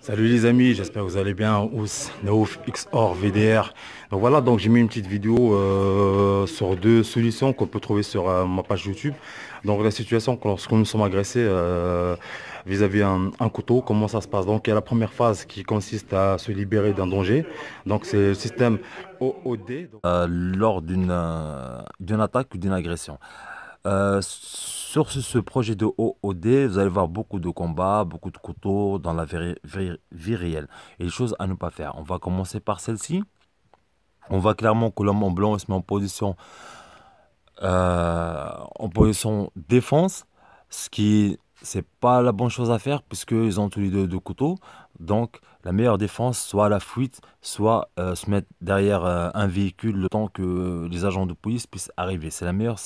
Salut les amis, j'espère que vous allez bien. Ous, Naouf, XOR, VDR. Donc voilà, donc j'ai mis une petite vidéo sur deux solutions qu'on peut trouver sur ma page YouTube. Donc la situation lorsque nous sommes agressés vis-à-vis un couteau, comment ça se passe? Donc il y a la première phase qui consiste à se libérer d'un danger. Donc c'est le système OOD. Lors d'une attaque ou d'une agression. Sur ce projet de OOD, vous allez voir beaucoup de combats, beaucoup de couteaux dans la vie réelle. Et les choses à ne pas faire. On va commencer par celle-ci. On voit clairement que l'homme en blanc il se met en position défense, ce qui c'est pas la bonne chose à faire puisqu'ils ont tous les deux couteaux. Donc la meilleure défense, soit la fuite, soit se mettre derrière un véhicule le temps que les agents de police puissent arriver. C'est la meilleure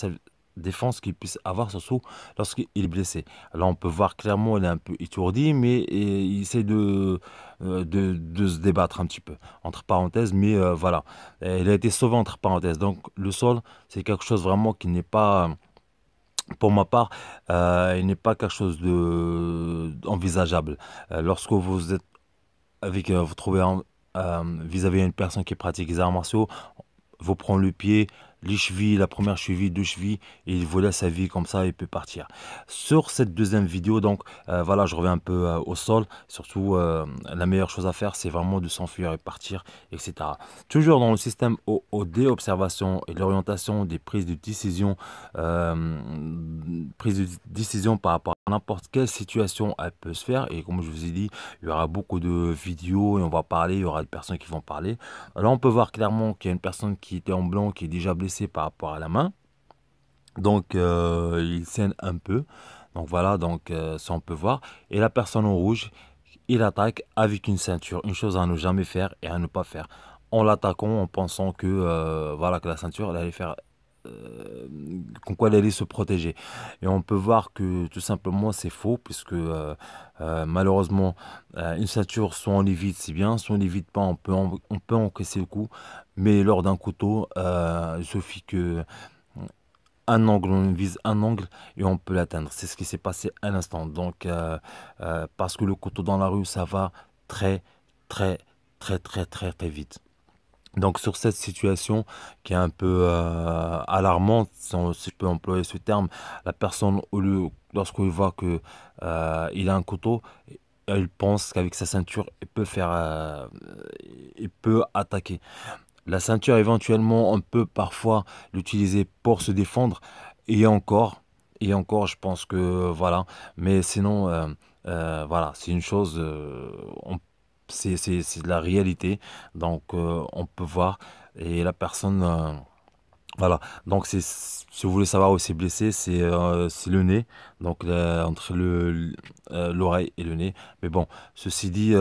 défense qu'il puisse avoir, surtout lorsqu'il est blessé. Là, on peut voir clairement, il est un peu étourdi, mais il essaie de se débattre un petit peu, entre parenthèses, mais voilà. Il a été sauvé entre parenthèses. Donc, le sol, c'est quelque chose vraiment qui n'est pas, pour ma part, il n'est pas quelque chose de envisageable. Lorsque vous êtes vous trouvez vis-à-vis d'une personne qui pratique les arts martiaux, vous prend le pied, les chevilles, la première cheville, deux chevilles, et il vous laisse sa vie comme ça, il peut partir. Sur cette deuxième vidéo, donc voilà, je reviens un peu au sol. Surtout, la meilleure chose à faire, c'est vraiment de s'enfuir et partir, etc. Toujours dans le système OOD, observation et l'orientation des prises de décision par rapport à n'importe quelle situation, elle peut se faire. Et comme je vous ai dit, il y aura beaucoup de vidéos et on va parler, il y aura des personnes qui vont parler. Là, on peut voir clairement qu'il y a une personne qui était en blanc, qui est déjà blessée par rapport à la main. Donc, il saigne un peu. Donc voilà, donc ça on peut voir. Et la personne en rouge, il attaque avec une ceinture. Une chose à ne jamais faire et à ne pas faire. En l'attaquant, en pensant que, voilà, que la ceinture, elle allait faire euh, qu'on quoi elle allait se protéger. Et on peut voir que tout simplement c'est faux, puisque malheureusement, une ceinture, soit on l'évite, c'est bien, soit on l'évite pas, on peut encaisser le coup. Mais lors d'un couteau, il suffit que un angle, on vise un angle et on peut l'atteindre. C'est ce qui s'est passé à l'instant. Donc, parce que le couteau dans la rue, ça va très, très, très vite. Donc sur cette situation qui est un peu alarmante, si je peux employer ce terme, la personne, lorsqu'il voit que il a un couteau, il pense qu'avec sa ceinture, il peut attaquer. La ceinture, éventuellement, on peut parfois l'utiliser pour se défendre, et encore, je pense que voilà. Mais sinon, voilà, c'est une chose, c'est de la réalité. Donc, on peut voir, et la personne, voilà. Donc, si vous voulez savoir où c'est blessé, c'est le nez, donc entre l'oreille et le nez. Mais bon, ceci dit,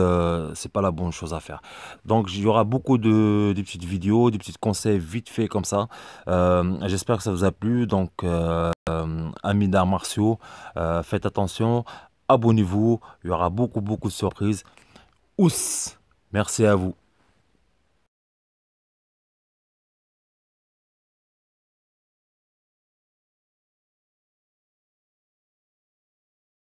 c'est pas la bonne chose à faire. Donc, il y aura beaucoup des petites vidéos, des petits conseils vite fait comme ça. J'espère que ça vous a plu. Donc, amis d'arts martiaux, faites attention, abonnez-vous. Il y aura beaucoup de surprises. Ous! Merci à vous.